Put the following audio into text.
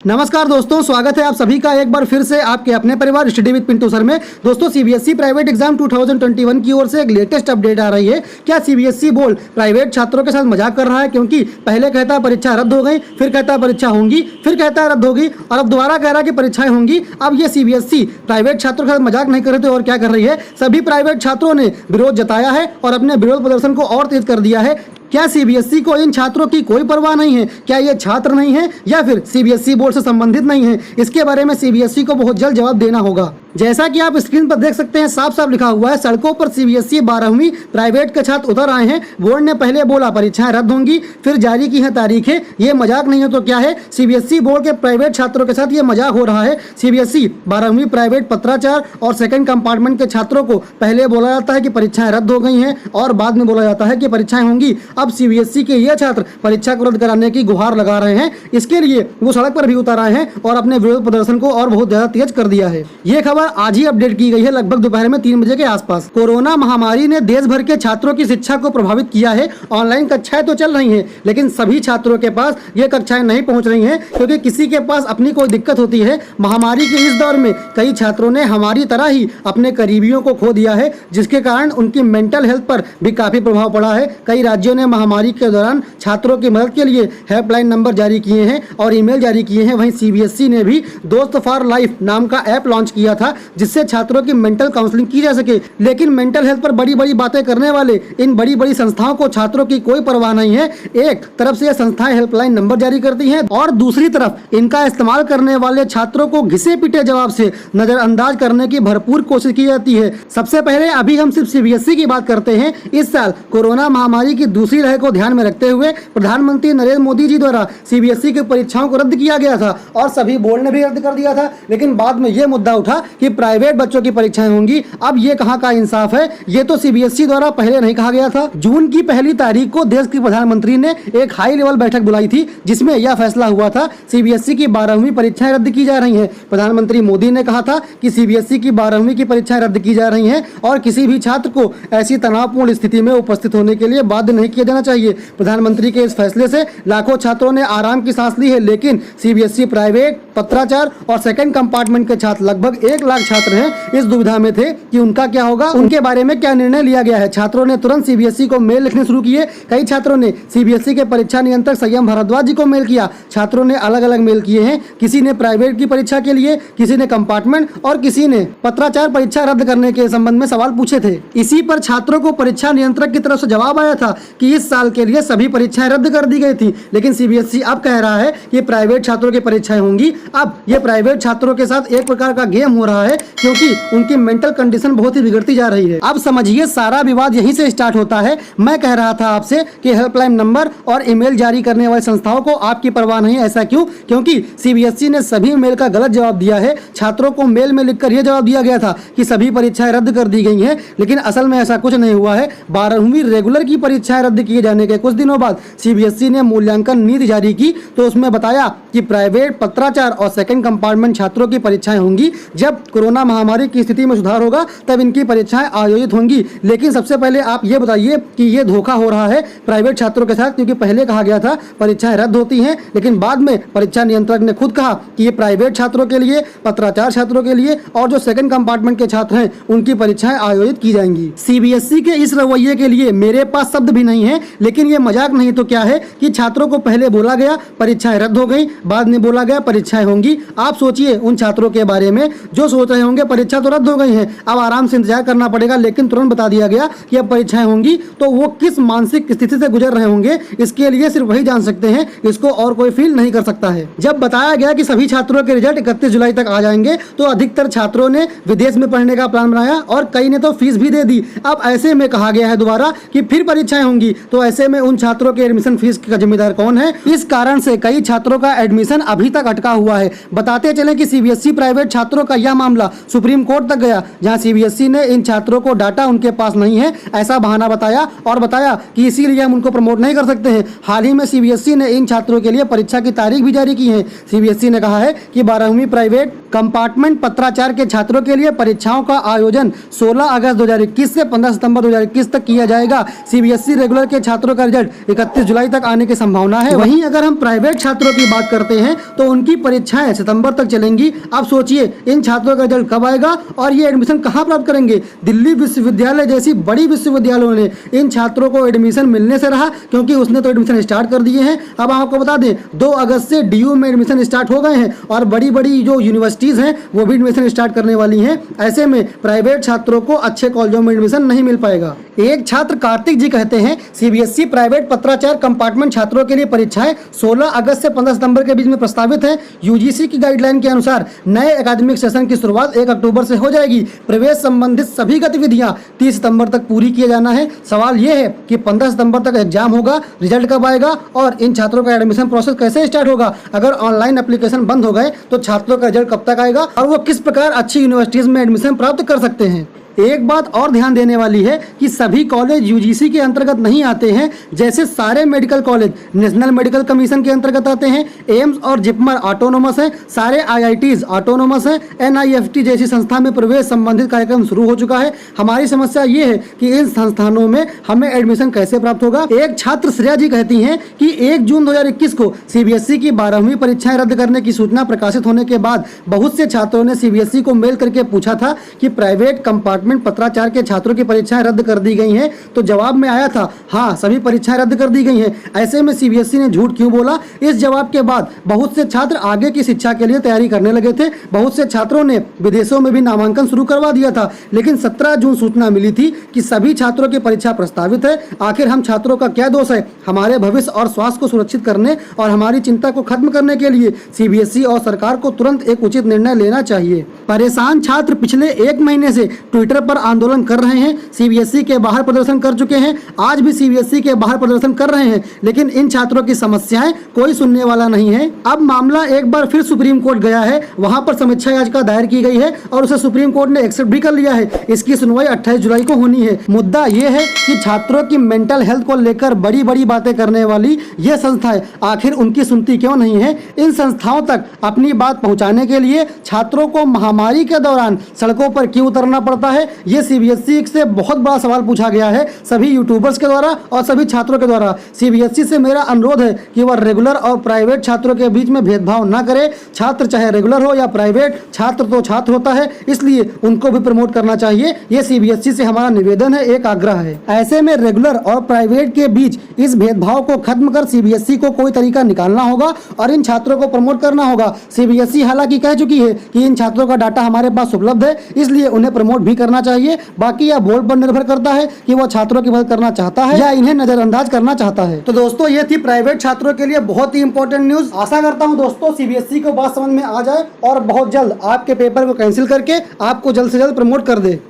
नमस्कार दोस्तों, स्वागत है आप सभी का एक बार फिर से आपके अपने परिवार स्टडी विद पिंटू सर में। दोस्तों, सीबीएसई प्राइवेट एग्जाम 2021 की ओर से एक लेटेस्ट अपडेट आ रही है। क्या सीबीएसई बोर्ड प्राइवेट छात्रों के साथ मजाक कर रहा है? क्योंकि पहले कहता है परीक्षा रद्द हो गई, फिर कहता है परीक्षा होंगी, फिर कहता है रद्द होगी और अब दोबारा कह रहा है कि परीक्षाएं होंगी। अब ये सीबीएसई प्राइवेट छात्रों के साथ मजाक नहीं कर रहे थे और क्या कर रही है? सभी प्राइवेट छात्रों ने विरोध जताया है और अपने विरोध प्रदर्शन को और तेज कर दिया है। क्या सीबीएसई को इन छात्रों की कोई परवाह नहीं है? क्या ये छात्र नहीं है या फिर सीबीएसई बोर्ड से संबंधित नहीं है? इसके बारे में सीबीएसई को बहुत जल्द जवाब देना होगा। जैसा कि आप स्क्रीन पर देख सकते हैं, साफ साफ लिखा हुआ है, सड़कों पर सीबीएसई 12वीं प्राइवेट के छात्र उतर आए हैं। बोर्ड ने पहले बोला परीक्षाएं रद्द होंगी, फिर जारी की है तारीखें। ये मजाक नहीं है तो क्या है? सीबीएसई बोर्ड के प्राइवेट छात्रों के साथ ये मजाक हो रहा है। सीबीएसई 12वीं प्राइवेट पत्राचार और सेकंड कंपार्टमेंट के छात्रों को पहले बोला जाता है कि परीक्षाएं रद्द हो गई हैं और बाद में बोला जाता है कि परीक्षाएं होंगी। अब सीबीएसई के ये छात्र परीक्षा को रद्द कराने की गुहार लगा रहे हैं। इसके लिए वो सड़क पर भी उतर आए हैं और अपने विरोध प्रदर्शन को और बहुत ज्यादा तेज कर दिया है। ये खबर आज ही अपडेट की गई है, लगभग दोपहर में 3 बजे के आसपास। कोरोना महामारी ने देश भर के छात्रों की शिक्षा को प्रभावित किया है। ऑनलाइन कक्षाएं तो चल रही हैं, लेकिन सभी छात्रों के पास ये कक्षाएं नहीं पहुंच रही हैं क्योंकि किसी के पास अपनी कोई दिक्कत होती है। महामारी के इस दौर में कई छात्रों ने हमारी तरह ही अपने करीबियों को खो दिया है, जिसके कारण उनकी मेंटल हेल्थ पर भी काफी प्रभाव पड़ा है। कई राज्यों ने महामारी के दौरान छात्रों की मदद के लिए हेल्पलाइन नंबर जारी किए हैं और ईमेल जारी किए हैं। वहीं सीबीएसई ने भी दोस्त फॉर लाइफ नाम का ऐप लॉन्च किया था, जिससे छात्रों की मेंटल काउंसलिंग की जा सके। लेकिन मेंटल हेल्थ पर बड़ी बड़ी बातें करने वाले इन बड़ी बड़ी संस्थाओं को छात्रों की कोई परवाह नहीं है। एक तरफ से ये संस्थाएं हेल्पलाइन नंबर जारी करती हैं और दूसरी तरफ इनका इस्तेमाल करने वाले छात्रों को घिसे पिटे जवाब से नजरअंदाज करने की भरपूर कोशिश की जाती है। सबसे पहले अभी हम सिर्फ सीबीएसई की बात करते हैं। इस साल कोरोना महामारी की दूसरी लहर को ध्यान में रखते हुए प्रधानमंत्री नरेंद्र मोदी जी द्वारा सीबीएसई की परीक्षाओं को रद्द किया गया था और सभी बोर्ड ने भी रद्द कर दिया था। लेकिन बाद में यह मुद्दा उठा कि प्राइवेट बच्चों की परीक्षाएं होंगी। अब ये कहां का इंसाफ है? ये तो सीबीएसई द्वारा पहले नहीं कहा गया था। जून की पहली तारीख को देश के प्रधानमंत्री ने एक हाई लेवल बैठक बुलाई थी, जिसमें यह फैसला हुआ था सीबीएसई की 12वीं परीक्षाएं रद्द की जा रही हैं। प्रधानमंत्री मोदी ने कहा था कि सीबीएसई की 12वीं की परीक्षाएं रद्द की जा रही हैं और किसी भी छात्र को ऐसी तनावपूर्ण स्थिति में उपस्थित होने के लिए बाध्य नहीं किया जाना चाहिए। प्रधानमंत्री के इस फैसले से लाखों छात्रों ने आराम की सांस ली है। लेकिन सीबीएसई प्राइवेट, पत्राचार और सेकंड कंपार्टमेंट के छात्र, लगभग 1 लाख छात्र हैं, इस दुविधा में थे कि उनका क्या होगा, उनके बारे में क्या निर्णय लिया गया है। छात्रों ने तुरंत सीबीएसई को मेल लिखने शुरू किए। कई छात्रों ने सीबीएसई के परीक्षा नियंत्रक संयम भारद्वाज जी को मेल किया। छात्रों ने अलग अलग मेल किए हैं। किसी ने प्राइवेट की परीक्षा के लिए, किसी ने कंपार्टमेंट और किसी ने पत्राचार परीक्षा रद्द करने के संबंध में सवाल पूछे थे। इसी पर छात्रों को परीक्षा नियंत्रक की तरफ से जवाब आया था कि इस साल के लिए सभी परीक्षाएं रद्द कर दी गई थी। लेकिन सीबीएसई अब कह रहा है कि प्राइवेट छात्रों की परीक्षाएं होंगी। अब ये प्राइवेट छात्रों के साथ एक प्रकार का गेम हो रहा है, क्योंकि उनकी मेंटल कंडीशन बहुत ही बिगड़ती जा रही है। अब समझिए, सारा विवाद यहीं से स्टार्ट होता है। मैं कह रहा था आपसे कि हेल्पलाइन नंबर और ईमेल जारी करने वाली संस्थाओं को आपकी परवाह नहीं है। ऐसा क्यों? क्योंकि सीबीएसई ने सभी मेल का गलत जवाब दिया है। छात्रों को मेल में लिखकर यह जवाब दिया गया था कि सभी परीक्षाएं रद्द कर दी गई हैं, लेकिन असल में ऐसा कुछ नहीं हुआ है। 12वीं रेगुलर की परीक्षाएं रद्द किए जाने के कुछ दिनों बाद सीबीएसई ने मूल्यांकन नीति जारी की, तो उसमें बताया कि प्राइवेट, पत्राचार और सेकंड कंपार्टमेंट छात्रों की परीक्षाएं होंगी। जब कोरोना महामारी की स्थिति में सुधार होगा तब इनकी परीक्षाएं आयोजित होंगी। लेकिन सबसे पहले आप ये बताइए कि ये धोखा हो रहा है प्राइवेट छात्रों के साथ, क्योंकि पहले कहा गया था परीक्षाएं रद्द होती हैं, लेकिन बाद में परीक्षा नियंत्रक ने खुद कहा कि ये प्राइवेट छात्रों के लिए, पत्राचार छात्रों के लिए और जो सेकंड कंपार्टमेंट के छात्र हैं उनकी परीक्षाएं आयोजित की जाएंगी। सीबीएसई के इस रवैये के लिए मेरे पास शब्द भी नहीं है। लेकिन ये मजाक नहीं तो क्या है कि छात्रों को पहले बोला गया परीक्षाएं रद्द हो गई, बाद में बोला गया परीक्षाएं होंगी। आप सोचिए उन छात्रों के बारे में जो सोच रहे होंगे परीक्षा तो रद्द हो गई है, अब आराम से इंतजार करना पड़ेगा, लेकिन तुरंत बता दिया गया कि अब परीक्षाएं होंगी, तो वो किस मानसिक स्थिति से गुजर रहे होंगे, इसके लिए सिर्फ वही जान सकते हैं। इसको और कोई फील नहीं कर सकता है। जब बताया गया कि सभी छात्रों के रिजल्ट 31 जुलाई तक आ जाएंगे, तो अधिकतर छात्रों ने विदेश में पढ़ने का प्लान बनाया और कई ने तो फीस भी दे दी। अब ऐसे में कहा गया है दोबारा कि फिर परीक्षाएं होंगी, तो ऐसे में उन छात्रों के एडमिशन फीस का जिम्मेदार कौन है? इस कारण से कई छात्रों का एडमिशन अभी तक अटका हुआ है। बताते चले कि सीबीएसई प्राइवेट छात्रों का यह मामला सुप्रीम कोर्ट तक गया, जहां सीबीएसई ने इन छात्रों को डाटा उनके पास नहीं है ऐसा बहाना बताया और बताया कि इसीलिए हम उनको प्रमोट नहीं कर सकते हैं। हाल ही में सीबीएसई ने इन छात्रों के लिए परीक्षा की तारीख भी जारी की है। सीबीएसई ने कहा है कि 12वीं प्राइवेट कंपार्टमेंट पत्राचार के छात्रों के लिए परीक्षाओं का आयोजन 16 अगस्त 2021 से 15 सितंबर 2021 तक किया जाएगा। सीबीएसई रेगुलर के छात्रों का रिजल्ट 31 जुलाई तक आने की संभावना है। वहीं अगर हम प्राइवेट छात्रों की बात करते हैं तो उनकी परीक्षाएं सितंबर तक चलेंगी। अब सोचिए इन छात्रों का रिजल्ट कब आएगा और ये एडमिशन कहाँ प्राप्त करेंगे। दिल्ली विश्वविद्यालय जैसी बड़ी विश्वविद्यालयों ने इन छात्रों को एडमिशन मिलने से रहा, क्योंकि उसने तो एडमिशन स्टार्ट कर दिए हैं। अब आपको बता दें 2 अगस्त से डीयू में एडमिशन स्टार्ट हो गए हैं और बड़ी बड़ी जो यूनिवर्सिटीज हैं वो भी एडमिशन स्टार्ट करने वाली हैं। ऐसे में प्राइवेट छात्रों को अच्छे कॉलेजों में एडमिशन नहीं मिल पाएगा। एक छात्र कार्तिक जी कहते हैं सीबीएसई प्राइवेट पत्राचार कंपार्टमेंट छात्रों के लिए परीक्षाएं 16 अगस्त से 15 सितंबर के बीच में प्रस्तावित है। यूजीसी की गाइडलाइन के अनुसार नए एकेडमिक सेशन की शुरुआत 1 अक्टूबर से हो जाएगी। प्रवेश संबंधित सभी गतिविधियां 30 सितंबर तक पूरी किए जाना है। सवाल यह है कि 15 सितंबर तक एग्जाम होगा, रिजल्ट कब आएगा और इन छात्रों का एडमिशन प्रोसेस कैसे स्टार्ट होगा। अगर ऑनलाइन एप्लीकेशन बंद हो गए तो छात्रों का रिजल्ट कब तक आएगा और वो किस प्रकार अच्छी यूनिवर्सिटीज में एडमिशन प्राप्त कर सकते हैं। एक बात और ध्यान देने वाली है कि सभी कॉलेज यूजीसी के अंतर्गत नहीं आते हैं। जैसे सारे medical college national medical commission के अंतर्गत आते हैं, एम्स और जिपमर ऑटोनोमस है, सारे आईआईटीज ऑटोनोमस है, एनआईएफटी जैसी संस्था में प्रवेश संबंधित कार्यक्रम शुरू हो चुका है। हमारी समस्या ये है कि इन संस्थानों में हमें एडमिशन कैसे प्राप्त होगा। एक छात्र श्रेया जी कहती हैं कि 1 जून 2021 को सीबीएसई की 12वीं परीक्षाएं रद्द करने की सूचना प्रकाशित होने के बाद बहुत से छात्रों ने सीबीएसई को मेल करके पूछा था कि प्राइवेट कंपार्टमेंट पत्राचार के छात्रों की परीक्षाएं रद्द कर दी गई हैं। तो जवाब में आया था हाँ सभी परीक्षाएं रद्द कर दी गई हैं। ऐसे में सीबीएसई ने झूठ क्यों बोला। इस जवाब के बाद बहुत से छात्र आगे की शिक्षा के लिए तैयारी करने लगे थे। बहुत से छात्रों ने विदेशों में भी नामांकन शुरू करवा दिया था, लेकिन 17 जून सूचना मिली थी कि सभी छात्रों की परीक्षा प्रस्तावित है। आखिर हम छात्रों का क्या दोष है। हमारे भविष्य और स्वास्थ्य को सुरक्षित करने और हमारी चिंता को खत्म करने के लिए सीबीएसई और सरकार को तुरंत एक उचित निर्णय लेना चाहिए। परेशान छात्र पिछले 1 महीने से ट्विटर पर आंदोलन कर रहे हैं। सीबीएसई के बाहर प्रदर्शन कर चुके हैं, आज भी सीबीएसई के बाहर प्रदर्शन कर रहे हैं, लेकिन इन छात्रों की समस्याएं कोई सुनने वाला नहीं है। अब मामला एक बार फिर सुप्रीम कोर्ट गया है, वहां पर समीक्षा याचिका दायर की गई है और उसे सुप्रीम कोर्ट ने एक्सेप्ट भी कर लिया है। इसकी सुनवाई 28 जुलाई को होनी है। मुद्दा यह है कि छात्रों की मेंटल हेल्थ को लेकर बड़ी बड़ी बातें करने वाली ये संस्थाएं आखिर उनकी सुनती क्यों नहीं है। इन संस्थाओं तक अपनी बात पहुंचाने के लिए छात्रों को महामारी के दौरान सड़कों पर क्यों उतरना पड़ता है, ये सीबीएसई से बहुत बड़ा सवाल पूछा गया है सभी यूट्यूबर्स के द्वारा और सभी छात्रों के द्वारा। सीबीएसई से मेरा अनुरोध है कि वह रेगुलर और प्राइवेट छात्रों के बीच में भेदभाव न करे। छात्र चाहे रेगुलर हो या प्राइवेट, छात्र तो छात्र होता है, इसलिए उनको भी प्रमोट करना चाहिए। ये सीबीएसई से हमारा निवेदन है, एक आग्रह है। ऐसे में रेगुलर और प्राइवेट के बीच इस भेदभाव को खत्म कर सीबीएसई को कोई तरीका निकालना होगा और इन छात्रों को प्रमोट करना होगा। सीबीएसई हालांकि कह चुकी है कि इन छात्रों का डाटा हमारे पास उपलब्ध है, इसलिए उन्हें प्रमोट भी करना चाहिए। बाकी यह बोर्ड पर निर्भर करता है कि वो छात्रों की मदद करना चाहता है या इन्हें नजरअंदाज करना चाहता है। तो दोस्तों ये थी प्राइवेट छात्रों के लिए बहुत ही इंपॉर्टेंट न्यूज। आशा करता हूं दोस्तों सीबीएसई को बात समझ में आ जाए और बहुत जल्द आपके पेपर को कैंसिल करके आपको जल्द से जल्द प्रमोट कर दे।